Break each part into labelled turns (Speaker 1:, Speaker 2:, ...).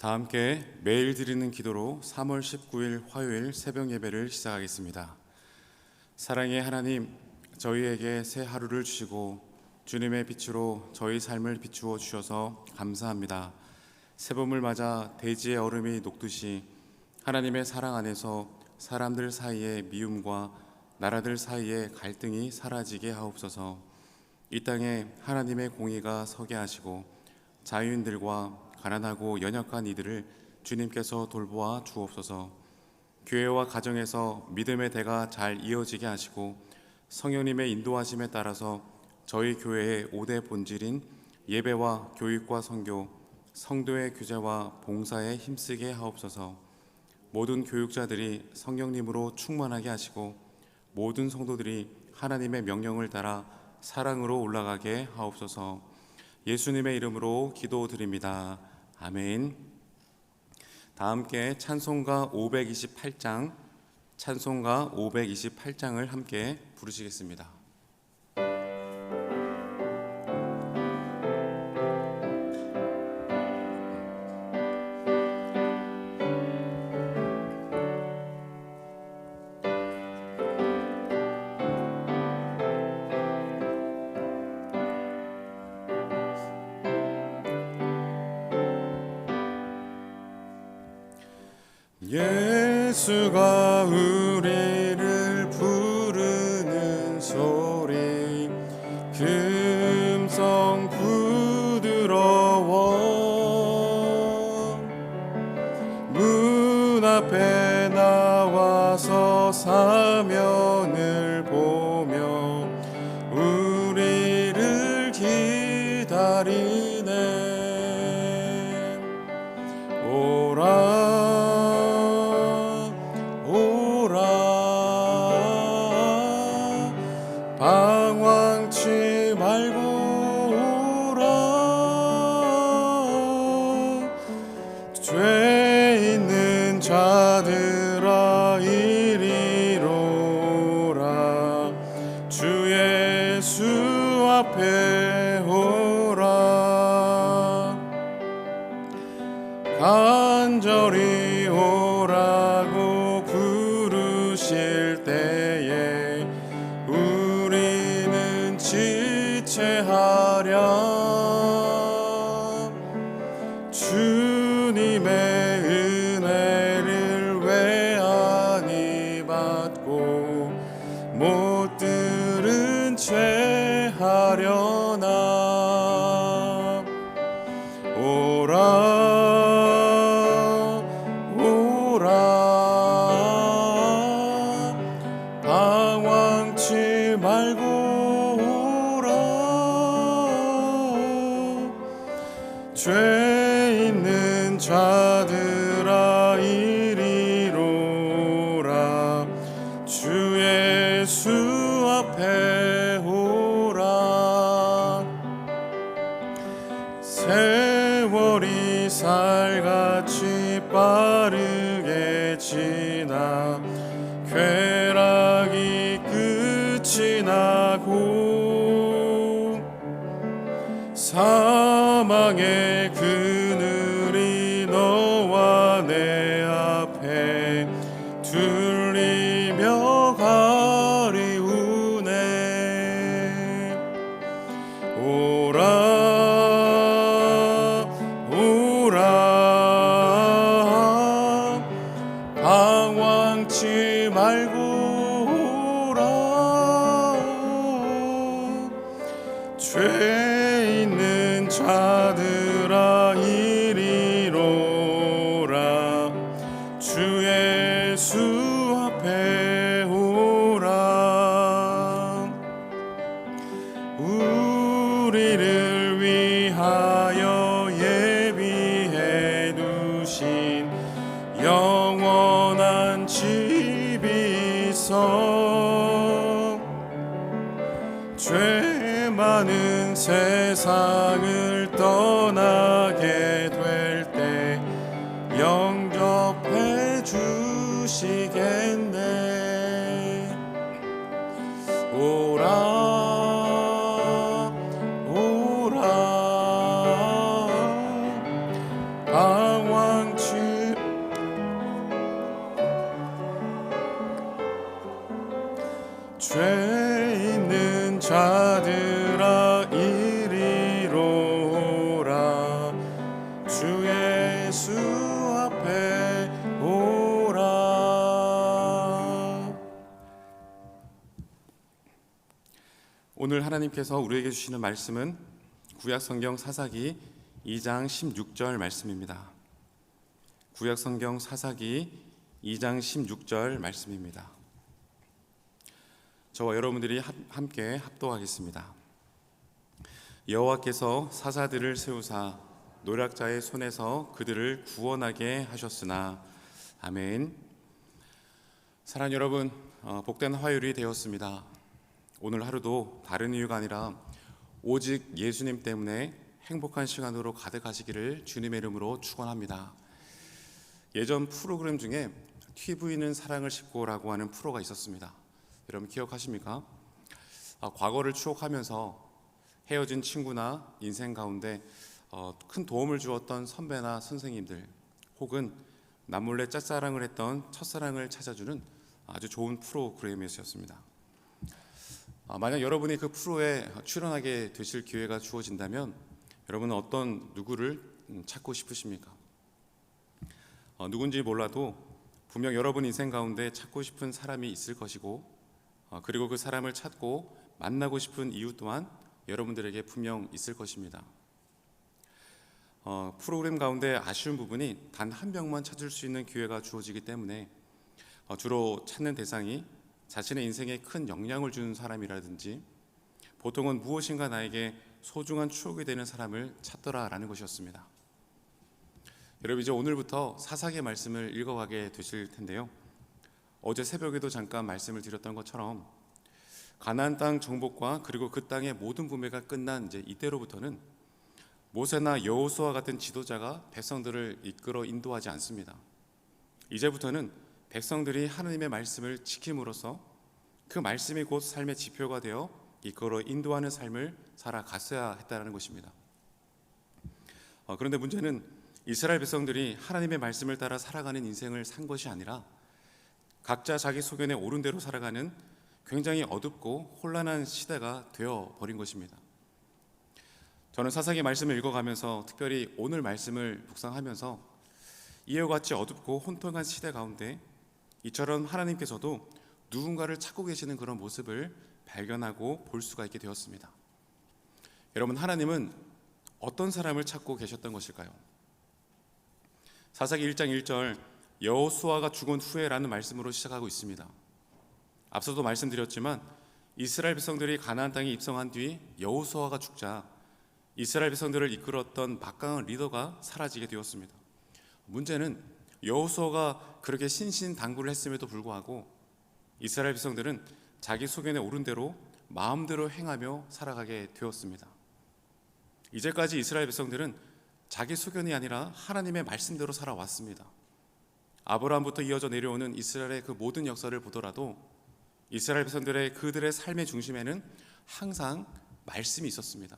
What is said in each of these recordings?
Speaker 1: 다 함께 매일 드리는 기도로 3월 19일 화요일 새벽 예배를 시작하겠습니다. 사랑의 하나님, 저희에게 새 하루를 주시고 주님의 빛으로 저희 삶을 비추어 주셔서 감사합니다. 새봄을 맞아 대지의 얼음이 녹듯이 하나님의 사랑 안에서 사람들 사이의 미움과 나라들 사이의 갈등이 사라지게 하옵소서. 이 땅에 하나님의 공의가 서게 하시고 자유인들과 가난하고 연약한 이들을 주님께서 돌보아 주옵소서. 교회와 가정에서 믿음의 대가 잘 이어지게 하시고 성령님의 인도하심에 따라서 저희 교회의 5대 본질인 예배와 교육과 선교, 성도의 교제와 봉사에 힘쓰게 하옵소서. 모든 교육자들이 성령님으로 충만하게 하시고 모든 성도들이 하나님의 명령을 따라 사랑으로 올라가게 하옵소서. 예수님의 이름으로 기도드립니다. 아멘. 다 함께 찬송가 528장을 함께 부르시겠습니다. 예수가 우리를 부르는 소리 금성 부드러워 문 앞에 나와서 사면을 보며 우리를 기다리네. 오라 방황치 말고 오라. 죄 있는 자들아 이리로 오라. 주 예수 앞에 오라. 간절히 오라고 부르실 때에 우리는 지체하랴. 주님의 은혜를 왜 아니 받고 못 들은 채 하려나. 오라 방황치 말고 오라. 죄 있는 자들아 이리로 오라. 주 예수 앞에 오라. 세월이 살같이 빠르게 지나 쾌락이 끝이 나고 사망의 그늘이 너와 내 앞에 둘리며 가리우네. 오라 방황치 말고 오라. 죄 있는 자들아 이리로 오라. 주 예수 앞에 오라. 우리를 위하여 예비해 두신 영원한 집이 있어. 죄 많은 세상을 떠나게 될 때 영접해 주시겠네. 오라 방황 하나님께서 우리에게 주시는 말씀은 구약성경 사사기 2장 16절 말씀입니다. 구약성경 사사기 2장 16절 말씀입니다. 저와 여러분들이 함께 합독하겠습니다. 여호와께서 사사들을 세우사 노략자의 손에서 그들을 구원하게 하셨으나. 아멘. 사랑하는 여러분, 복된 화요일이 되었습니다. 오늘 하루도 다른 이유가 아니라 오직 예수님 때문에 행복한 시간으로 가득하시기를 주님의 이름으로 축원합니다. 예전 프로그램 중에 TV는 사랑을 싣고라고 하는 프로가 있었습니다. 여러분 기억하십니까? 과거를 추억하면서 헤어진 친구나 인생 가운데 큰 도움을 주었던 선배나 선생님들, 혹은 남몰래 짝사랑을 했던 첫사랑을 찾아주는 아주 좋은 프로그램이었습니다. 만약 여러분이 그 프로에 출연하게 되실 기회가 주어진다면 여러분은 어떤 누구를 찾고 싶으십니까? 누군지 몰라도 분명 여러분 인생 가운데 찾고 싶은 사람이 있을 것이고, 그리고 그 사람을 찾고 만나고 싶은 이유 또한 여러분들에게 분명 있을 것입니다. 프로그램 가운데 아쉬운 부분이 단 한 명만 찾을 수 있는 기회가 주어지기 때문에 주로 찾는 대상이 자신의 인생에 큰 영향을 주는 사람이라든지, 보통은 무엇인가 나에게 소중한 추억이 되는 사람을 찾더라라는 것이었습니다. 여러분, 이제 오늘부터 사사기의 말씀을 읽어가게 되실 텐데요. 어제 새벽에도 잠깐 말씀을 드렸던 것처럼 가나안 땅 정복과 그리고 그 땅의 모든 분배가 끝난 이제 이때로부터는 모세나 여호수아 같은 지도자가 백성들을 이끌어 인도하지 않습니다. 이제부터는 백성들이 하나님의 말씀을 지킴으로써 그 말씀이 곧 삶의 지표가 되어 이끌어 인도하는 삶을 살아갔어야 했다는 것입니다. 그런데 문제는 이스라엘 백성들이 하나님의 말씀을 따라 살아가는 인생을 산 것이 아니라 각자 자기 소견에 옳은 대로 살아가는 굉장히 어둡고 혼란한 시대가 되어버린 것입니다. 저는 사사기 말씀을 읽어가면서 특별히 오늘 말씀을 묵상하면서 이와 같이 어둡고 혼돈한 시대 가운데 이처럼 하나님께서도 누군가를 찾고 계시는 그런 모습을 발견하고 볼 수가 있게 되었습니다. 여러분, 하나님은 어떤 사람을 찾고 계셨던 것일까요? 사사기 1장 1절 여호수아가 죽은 후에라는 말씀으로 시작하고 있습니다. 앞서도 말씀드렸지만 이스라엘 백성들이 가나안 땅에 입성한 뒤 여호수아가 죽자 이스라엘 백성들을 이끌었던 막강한 리더가 사라지게 되었습니다. 문제는 여호수아가 그렇게 신신당부를 했음에도 불구하고 이스라엘 백성들은 자기 소견에 옳은 대로 마음대로 행하며 살아가게 되었습니다. 이제까지 이스라엘 백성들은 자기 소견이 아니라 하나님의 말씀대로 살아왔습니다. 아브라함부터 이어져 내려오는 이스라엘의 그 모든 역사를 보더라도 이스라엘 백성들의 그들의 삶의 중심에는 항상 말씀이 있었습니다.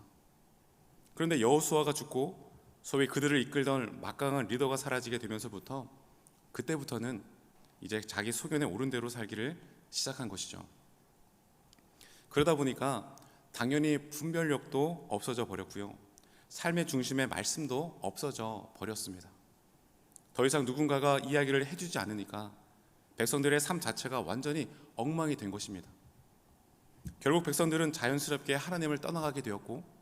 Speaker 1: 그런데 여호수아가 죽고 소위 그들을 이끌던 막강한 리더가 사라지게 되면서부터 그때부터는 이제 자기 소견에 옳은 대로 살기를 시작한 것이죠. 그러다 보니까 당연히 분별력도 없어져 버렸고요. 삶의 중심의 말씀도 없어져 버렸습니다. 더 이상 누군가가 이야기를 해주지 않으니까 백성들의 삶 자체가 완전히 엉망이 된 것입니다. 결국 백성들은 자연스럽게 하나님을 떠나가게 되었고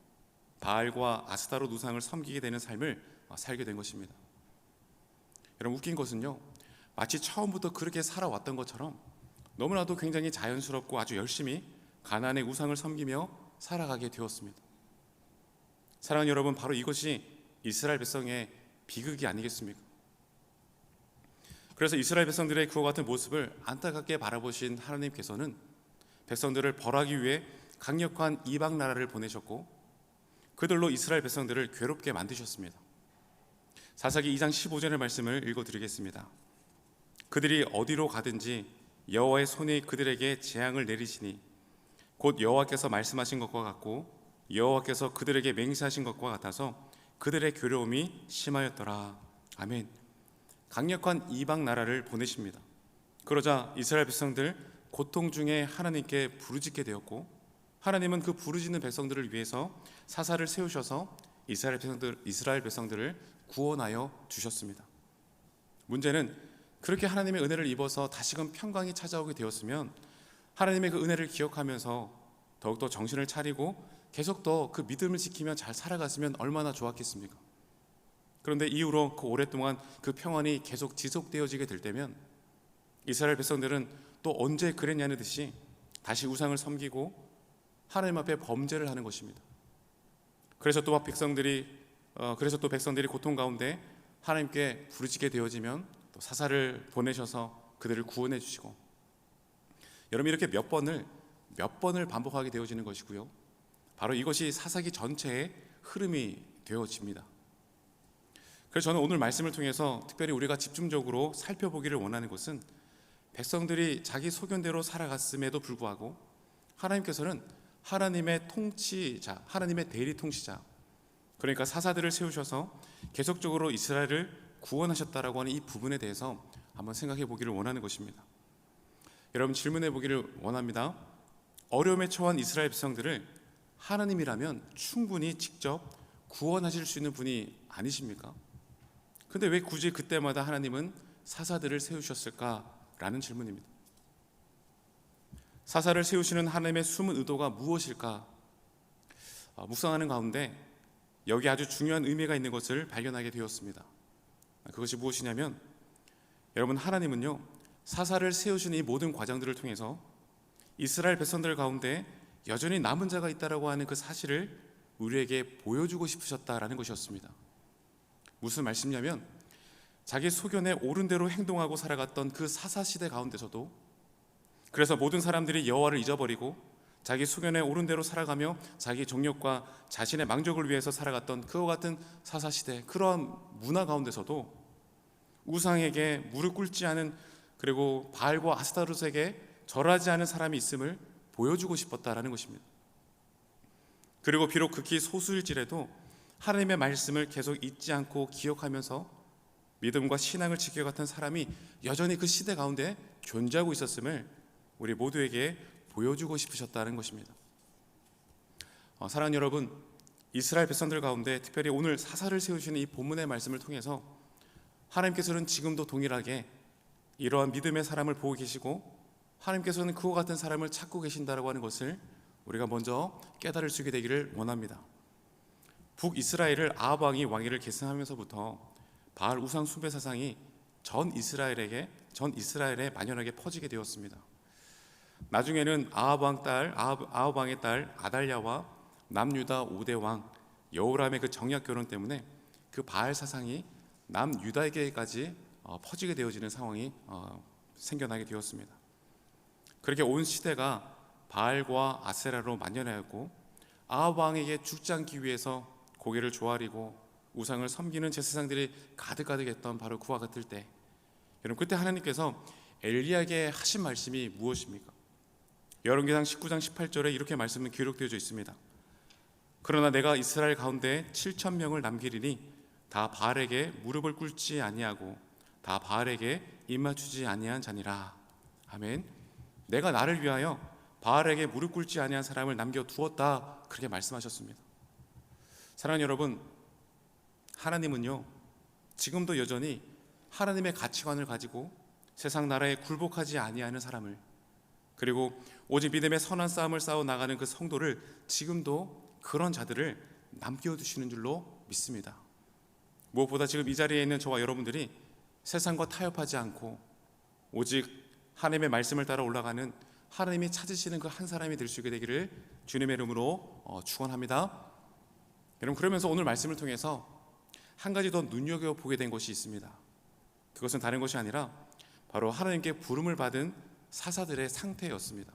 Speaker 1: 바알과 아스타롯 우상을 섬기게 되는 삶을 살게 된 것입니다. 여러분, 웃긴 것은요, 마치 처음부터 그렇게 살아왔던 것처럼 너무나도 굉장히 자연스럽고 아주 열심히 가나안의 우상을 섬기며 살아가게 되었습니다. 사랑하는 여러분, 바로 이것이 이스라엘 백성의 비극이 아니겠습니까? 그래서 이스라엘 백성들의 그와 같은 모습을 안타깝게 바라보신 하나님께서는 백성들을 벌하기 위해 강력한 이방 나라를 보내셨고 그들로 이스라엘 백성들을 괴롭게 만드셨습니다. 사사기 2장 15절의 말씀을 읽어드리겠습니다. 그들이 어디로 가든지 여호와의 손이 그들에게 재앙을 내리시니 곧 여호와께서 말씀하신 것과 같고 여호와께서 그들에게 맹세하신 것과 같아서 그들의 괴로움이 심하였더라. 아멘. 강력한 이방 나라를 보내십니다. 그러자 이스라엘 백성들 고통 중에 하나님께 부르짖게 되었고 하나님은 그 부르짖는 백성들을 위해서 사사를 세우셔서 이스라엘 백성들을 구원하여 주셨습니다. 문제는 그렇게 하나님의 은혜를 입어서 다시금 평강이 찾아오게 되었으면 하나님의 그 은혜를 기억하면서 더욱더 정신을 차리고 계속 더 그 믿음을 지키며 잘 살아갔으면 얼마나 좋았겠습니까? 그런데 이후로 그 오랫동안 그 평안이 계속 지속되어지게 될 때면 이스라엘 백성들은 또 언제 그랬냐는 듯이 다시 우상을 섬기고 하나님 앞에 범죄를 하는 것입니다. 그래서 또 백성들이 고통 가운데 하나님께 부르짖게 되어지면 또 사사를 보내셔서 그들을 구원해 주시고, 여러분 이렇게 몇 번을 반복하게 되어지는 것이고요. 바로 이것이 사사기 전체의 흐름이 되어집니다. 그래서 저는 오늘 말씀을 통해서 특별히 우리가 집중적으로 살펴보기를 원하는 것은, 백성들이 자기 소견대로 살아갔음에도 불구하고 하나님께서는 하나님의 통치자, 하나님의 대리 통치자, 그러니까 사사들을 세우셔서 계속적으로 이스라엘을 구원하셨다라고 하는 이 부분에 대해서 한번 생각해 보기를 원하는 것입니다. 여러분 질문해 보기를 원합니다. 어려움에 처한 이스라엘 백성들을 하나님이라면 충분히 직접 구원하실 수 있는 분이 아니십니까? 근데 왜 굳이 그때마다 하나님은 사사들을 세우셨을까라는 질문입니다. 사사를 세우시는 하나님의 숨은 의도가 무엇일까? 묵상하는 가운데 여기 아주 중요한 의미가 있는 것을 발견하게 되었습니다. 그것이 무엇이냐면, 여러분 하나님은요, 사사를 세우시는 이 모든 과정들을 통해서 이스라엘 백성들 가운데 여전히 남은 자가 있다라고 하는 그 사실을 우리에게 보여주고 싶으셨다라는 것이었습니다. 무슨 말씀이냐면, 자기 소견에 옳은 대로 행동하고 살아갔던 그 사사 시대 가운데서도, 그래서 모든 사람들이 여호와를 잊어버리고 자기 소견에 옳은 대로 살아가며 자기 정욕과 자신의 만족을 위해서 살아갔던 그와 같은 사사 시대, 그러한 문화 가운데서도 우상에게 무릎 꿇지 않은, 그리고 바알과 아스타롯에게 절하지 않은 사람이 있음을 보여주고 싶었다라는 것입니다. 그리고 비록 극히 소수일지라도 하나님의 말씀을 계속 잊지 않고 기억하면서 믿음과 신앙을 지켜갔던 사람이 여전히 그 시대 가운데 존재하고 있었음을 우리 모두에게 보여주고 싶으셨다는 것입니다. 사랑하는 여러분, 이스라엘 백성들 가운데 특별히 오늘 사사를 세우시는 이 본문의 말씀을 통해서 하나님께서는 지금도 동일하게 이러한 믿음의 사람을 보고 계시고, 하나님께서는 그와 같은 사람을 찾고 계신다라고 하는 것을 우리가 먼저 깨달을 수 있게 되기를 원합니다. 북이스라엘을 아합 왕이 왕위를 계승하면서부터 바알 우상 숭배 사상이 전 이스라엘에 만연하게 퍼지게 되었습니다. 나중에는 아합 왕의 딸 아달랴와 남유다 5대 왕 여호람의 그 정략 결혼 때문에 그 바알 사상이 남유다에게까지 퍼지게 되어지는 상황이 생겨나게 되었습니다. 그렇게 온 시대가 바알과 아세라로 만연하였고, 아합 왕에게 죽지 않기 위해서 고개를 조아리고 우상을 섬기는 제사장들이 가득가득했던 바로 그와 같을 때, 여러분 그때 하나님께서 엘리야에게 하신 말씀이 무엇입니까? 열왕기상 19장 18절에 이렇게 말씀은 기록되어져 있습니다. 그러나 내가 이스라엘 가운데 7,000명을 남기리니 다 바알에게 무릎을 꿇지 아니하고 다 바알에게 입맞추지 아니한 자니라. 아멘. 내가 나를 위하여 바알에게 무릎 꿇지 아니한 사람을 남겨두었다, 그렇게 말씀하셨습니다. 사랑하는 여러분, 하나님은요 지금도 여전히 하나님의 가치관을 가지고 세상 나라에 굴복하지 아니하는 사람을, 그리고 오직 믿음의 선한 싸움을 싸워 나가는 그 성도를 지금도 그런 자들을 남겨두시는 줄로 믿습니다. 무엇보다 지금 이 자리에 있는 저와 여러분들이 세상과 타협하지 않고 오직 하나님의 말씀을 따라 올라가는 하나님이 찾으시는 그 한 사람이 될 수 있게 되기를 주님의 이름으로 축원합니다. 여러분 그러면서 오늘 말씀을 통해서 한 가지 더 눈여겨보게 된 것이 있습니다. 그것은 다른 것이 아니라 바로 하나님께 부름을 받은 사사들의 상태였습니다.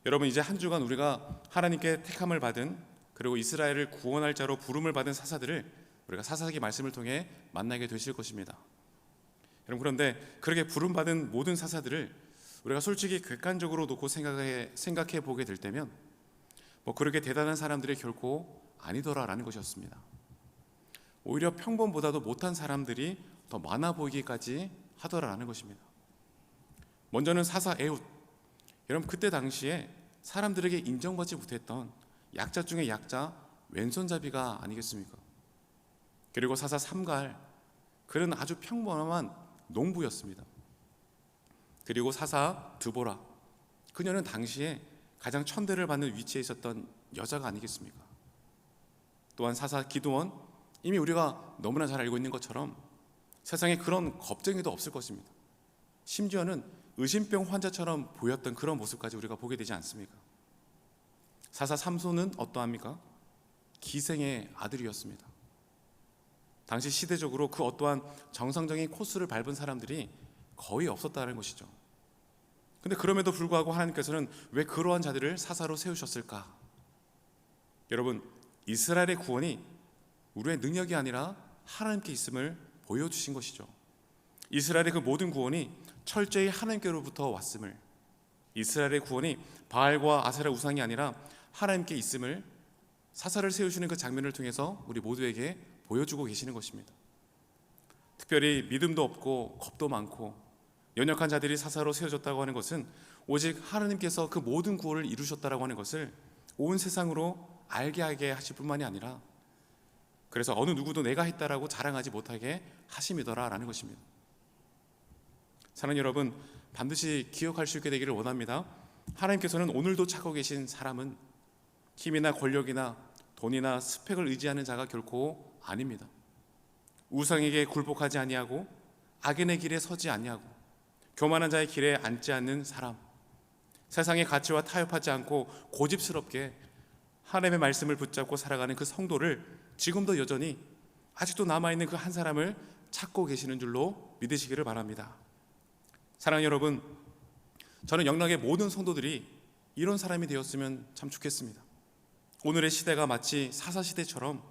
Speaker 1: 여러분 이제 한 주간 우리가 하나님께 택함을 받은, 그리고 이스라엘을 구원할 자로 부름을 받은 사사들을 우리가 사사기 말씀을 통해 만나게 되실 것입니다. 여러분 그런데 그렇게 부름받은 모든 사사들을 우리가 솔직히 객관적으로 놓고 생각해 보게 될 때면 그렇게 대단한 사람들이 결코 아니더라라는 것이었습니다. 오히려 평범보다도 못한 사람들이 더 많아 보이기까지 하더라라는 것입니다. 먼저는 사사 에훗. 여러분 그때 당시에 사람들에게 인정받지 못했던 약자 중에 약자, 왼손잡이가 아니겠습니까? 그리고 사사 삼갈, 그는 아주 평범한 농부였습니다. 그리고 사사 드보라, 그녀는 당시에 가장 천대를 받는 위치에 있었던 여자가 아니겠습니까? 또한 사사 기드온, 이미 우리가 너무나 잘 알고 있는 것처럼 세상에 그런 겁쟁이도 없을 것입니다. 심지어는 의심병 환자처럼 보였던 그런 모습까지 우리가 보게 되지 않습니까? 사사 삼손은 어떠합니까? 기생의 아들이었습니다. 당시 시대적으로 그 어떠한 정상적인 코스를 밟은 사람들이 거의 없었다는 것이죠. 근데 그럼에도 불구하고 하나님께서는 왜 그러한 자들을 사사로 세우셨을까? 여러분, 이스라엘의 구원이 우리의 능력이 아니라 하나님께 있음을 보여주신 것이죠. 이스라엘의 그 모든 구원이 철저히 하나님께로부터 왔음을, 이스라엘의 구원이 바알과 아세라 우상이 아니라 하나님께 있음을 사사를 세우시는 그 장면을 통해서 우리 모두에게 보여주고 계시는 것입니다. 특별히 믿음도 없고 겁도 많고 연약한 자들이 사사로 세워졌다고 하는 것은 오직 하나님께서 그 모든 구원을 이루셨다고 하는 것을 온 세상으로 알게 하게 하실 뿐만이 아니라, 그래서 어느 누구도 내가 했다라고 자랑하지 못하게 하심이더라라는 것입니다. 사랑하는 여러분, 반드시 기억할 수 있게 되기를 원합니다. 하나님께서는 오늘도 찾고 계신 사람은 힘이나 권력이나 돈이나 스펙을 의지하는 자가 결코 아닙니다. 우상에게 굴복하지 아니하고 악인의 길에 서지 아니하고 교만한 자의 길에 앉지 않는 사람, 세상의 가치와 타협하지 않고 고집스럽게 하나님의 말씀을 붙잡고 살아가는 그 성도를 지금도 여전히 아직도 남아있는 그 한 사람을 찾고 계시는 줄로 믿으시기를 바랍니다. 사랑하는 여러분, 저는 영락의 모든 성도들이 이런 사람이 되었으면 참 좋겠습니다. 오늘의 시대가 마치 사사시대처럼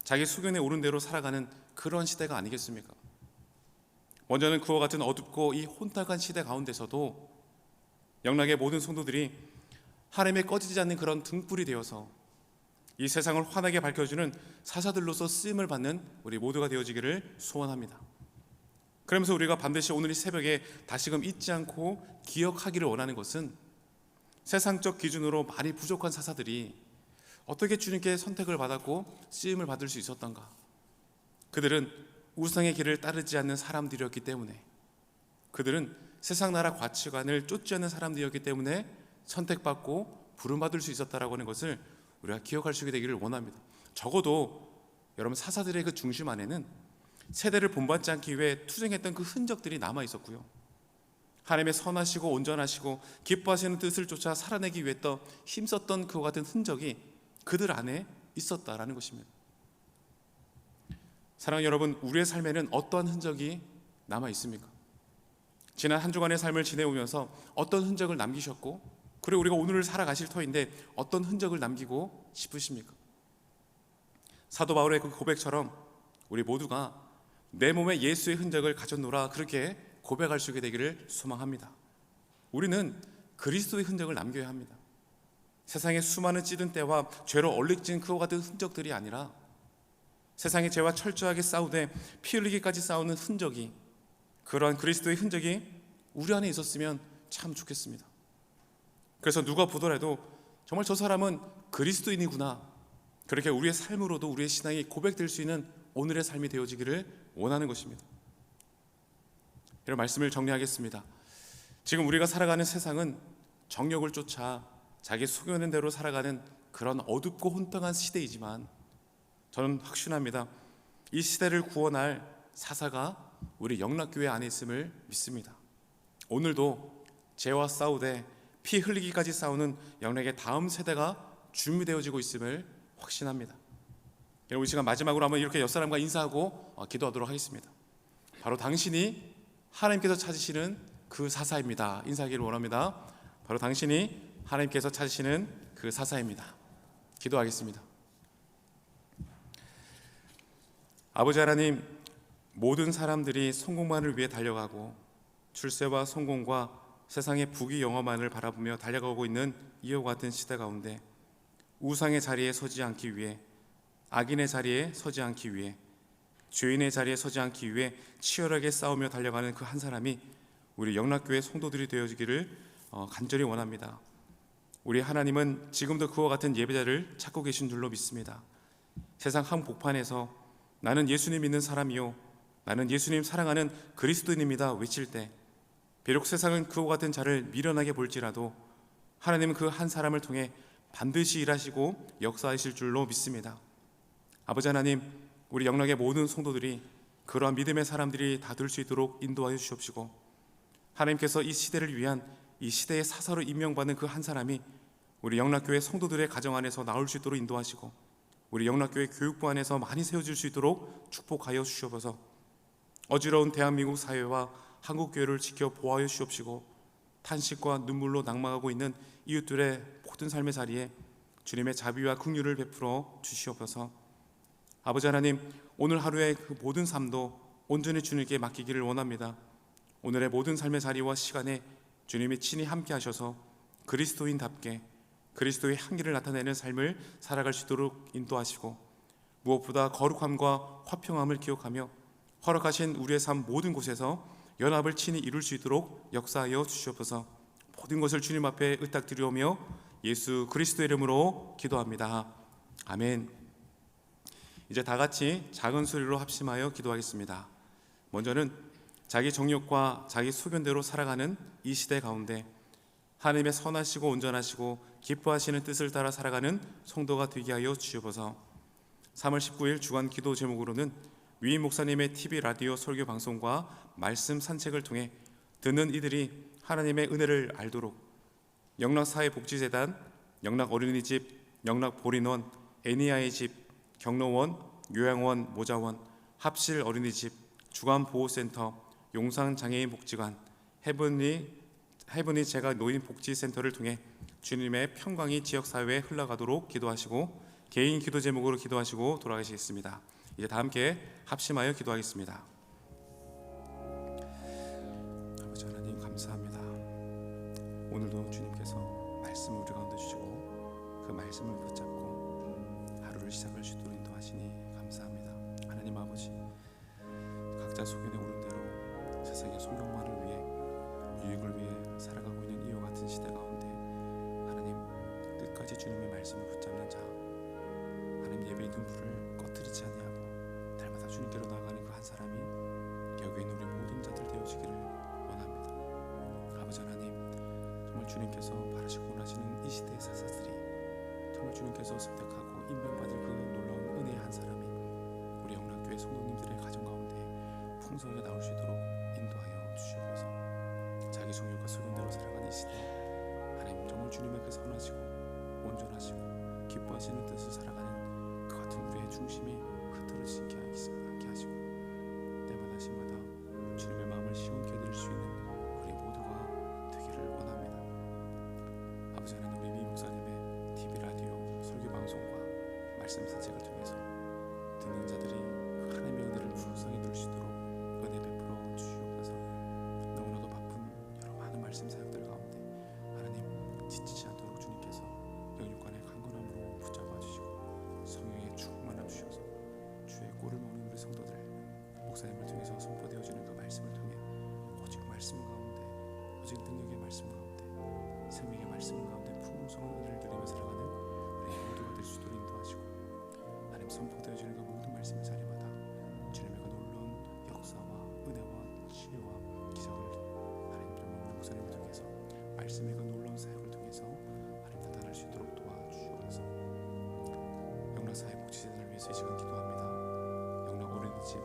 Speaker 1: 자기 수견에 오른 대로 살아가는 그런 시대가 아니겠습니까? 먼저는 그와 같은 어둡고 이 혼탁한 시대 가운데서도 영락의 모든 성도들이 하나님의 꺼지지 않는 그런 등불이 되어서 이 세상을 환하게 밝혀주는 사사들로서 쓰임을 받는 우리 모두가 되어지기를 소원합니다. 그러면서 우리가 반드시 오늘 이 새벽에 다시금 잊지 않고 기억하기를 원하는 것은 세상적 기준으로 많이 부족한 사사들이 어떻게 주님께 선택을 받았고 쓰임을 받을 수 있었던가? 그들은 우상의 길을 따르지 않는 사람들이었기 때문에, 그들은 세상 나라 가치관을 쫓지 않는 사람들이었기 때문에 선택받고 부름받을 수 있었다라고 하는 것을 우리가 기억할 수 있게 되기를 원합니다. 적어도 여러분, 사사들의 그 중심 안에는 세대를 본받지 않기 위해 투쟁했던 그 흔적들이 남아 있었고요, 하나님의 선하시고 온전하시고 기뻐하시는 뜻을 쫓아 살아내기 위해 또 힘썼던 그와 같은 흔적이 그들 안에 있었다라는 것입니다. 사랑하는 여러분, 우리의 삶에는 어떠한 흔적이 남아 있습니까? 지난 한 주간의 삶을 지내오면서 어떤 흔적을 남기셨고, 그리고 우리가 오늘을 살아가실 터인데 어떤 흔적을 남기고 싶으십니까? 사도 바울의 그 고백처럼 우리 모두가 내 몸에 예수의 흔적을 가졌노라, 그렇게 고백할 수 있게 되기를 소망합니다. 우리는 그리스도의 흔적을 남겨야 합니다. 세상의 수많은 찌든 때와 죄로 얼룩진 그와 같은 흔적들이 아니라 세상의 죄와 철저하게 싸우되 피 흘리기까지 싸우는 흔적이, 그러한 그리스도의 흔적이 우리 안에 있었으면 참 좋겠습니다. 그래서 누가 보더라도 정말 저 사람은 그리스도인이구나, 그렇게 우리의 삶으로도 우리의 신앙이 고백될 수 있는 오늘의 삶이 되어지기를 원하는 것입니다. 이런 말씀을 정리하겠습니다. 지금 우리가 살아가는 세상은 정욕을 쫓아 자기 속여낸 대로 살아가는 그런 어둡고 혼탁한 시대이지만, 저는 확신합니다. 이 시대를 구원할 사사가 우리 영락교회 안에 있음을 믿습니다. 오늘도 죄와 싸우되 피 흘리기까지 싸우는 영락의 다음 세대가 준비되어지고 있음을 확신합니다. 여러분, 이 시간 마지막으로 한번 이렇게 옆사람과 인사하고 기도하도록 하겠습니다. 바로 당신이 하나님께서 찾으시는 그 사사입니다. 인사하기를 원합니다. 바로 당신이 하나님께서 찾으시는 그 사사입니다. 기도하겠습니다. 아버지 하나님, 모든 사람들이 성공만을 위해 달려가고 출세와 성공과 세상의 부귀 영화만을 바라보며 달려가고 있는 이와 같은 시대 가운데 우상의 자리에 서지 않기 위해, 악인의 자리에 서지 않기 위해, 죄인의 자리에 서지 않기 위해 치열하게 싸우며 달려가는 그 한 사람이 우리 영락교회 성도들이 되어지기를 간절히 원합니다. 우리 하나님은 지금도 그와 같은 예배자를 찾고 계신 줄로 믿습니다. 세상 한복판에서 나는 예수님 믿는 사람이요, 나는 예수님 사랑하는 그리스도인입니다 외칠 때, 비록 세상은 그와 같은 자를 미련하게 볼지라도 하나님은 그 한 사람을 통해 반드시 일하시고 역사하실 줄로 믿습니다. 아버지 하나님, 우리 영락의 모든 성도들이 그러한 믿음의 사람들이 다 될 수 있도록 인도하여 주시옵시고, 하나님께서 이 시대를 위한 이 시대의 사사로 임명받는 그 한 사람이 우리 영락교회 성도들의 가정 안에서 나올 수 있도록 인도하시고, 우리 영락교회 교육부 안에서 많이 세워질 수 있도록 축복하여 주시옵소서. 어지러운 대한민국 사회와 한국교회를 지켜 보호하여 주시옵시고, 탄식과 눈물로 낙망하고 있는 이웃들의 모든 삶의 자리에 주님의 자비와 긍휼을 베풀어 주시옵소서. 아버지 하나님, 오늘 하루의 그 모든 삶도 온전히 주님께 맡기기를 원합니다. 오늘의 모든 삶의 자리와 시간에 주님이 친히 함께 하셔서 그리스도인답게 그리스도의 향기를 나타내는 삶을 살아갈 수 있도록 인도하시고, 무엇보다 거룩함과 화평함을 기억하며 허락하신 우리의 삶 모든 곳에서 연합을 친히 이룰 수 있도록 역사하여 주시옵소서. 모든 것을 주님 앞에 의탁드리오며 예수 그리스도의 이름으로 기도합니다. 아멘. 이제 다 같이 작은 소리로 합심하여 기도하겠습니다. 먼저는 자기 정욕과 자기 소견대로 살아가는 이 시대 가운데 하나님의 선하시고 온전하시고 기뻐하시는 뜻을 따라 살아가는 성도가 되게 하여 주시옵소서. 3월 19일 주간 기도 제목으로는 위임 목사님의 TV 라디오 설교 방송과 말씀 산책을 통해 듣는 이들이 하나님의 은혜를 알도록 영락사회복지재단, 영락어린이집, 영락보린원, 애니아의 집, 경로원, 요양원, 모자원, 합실 어린이집, 주간보호센터, 용산장애인복지관, 헤븐이 제가 노인복지센터를 통해 주님의 평강이 지역사회에 흘러가도록 기도하시고, 개인 기도 제목으로 기도하시고 돌아가시겠습니다. 이제 다 함께 합심하여 기도하겠습니다. 아버지 하나님, 감사합니다. 오늘도 주님께서 말씀을 우리 가운데 주시고 그 말씀을 붙잡고 하루를 시작할 수 있도록 인도하시니 감사합니다. 하나님 아버지, 각자 소견에 오른 대로 세상의 소명만을 위해 유익을 위해 살아가고 있는 이와 같은 시대 가운데 하나님, 끝까지 주님의 말씀을 붙잡는 자, 하나님 예배의 등불을 꺼뜨리지 아니하고 날마다 주님께로 나아가는 그 한 사람이 여기 있는 우리 모든 자들 되어지기를 원합니다. 아버지 하나님, 정말 주님께서 바라시고 원하시는 이 시대의 사사들이 정말 주님께서 습득하고 임명받을 그 놀라운 은혜의 한 사람이 우리 영락교회 성도님들의 가정 가운데 풍성하게 나올 수 있도록 인도하여 주시옵소서. 자기 정욕과 소견대로 살아가는 이 시대, 하나님 정말 주님의 그 선하시고 온전하시고 기뻐하시는 뜻을 살아가는 그 같은 우리의 중심이 흐트러지지 않게 하시고 때마다 시마다 주님의 마음을 시원케 해드릴 수 있는 우리 모두가 되기를 원합니다. 아버지 하나님, 우리 미 목사님의 TV 라디오 설교 방송과 말씀 산책을 통해서 듣는 자들이 하나님의 은혜를 풍성히 누릴 수 있도록 은혜 베풀어 주시옵소서. 너무나도 바쁜 여러 많은 말씀 사역들 가운데 하나님 지치지 않도록 주님께서 영육간의 강건함으로 붙잡아 주시고 성령의 충만함 주셔서 주의 꼴을 먹는 우리 성도들, 목사님을 통해서 선포되어지는 그 말씀을 통해 오직 말씀 가운데, 오직 능력의 말씀 가운데, 생명의 말씀 가운데 풍성한 은혜를 누리며 살아가는 우리 모두가 될 수 있도록 인도하시고, 하나님 선포되어지는 그 모든 말씀의 자리마다 주님의 그 놀라운 역사와 은혜와 치유와 기적을 하나님 정말 우리 목사님을 통해서 말씀의 그 놀라운 사역을 통해서 하나님 나타날 수 있도록 도와주시옵소서. 영락사회복지재단을 위해서 이 시간 기도합니다. 영락어린이집,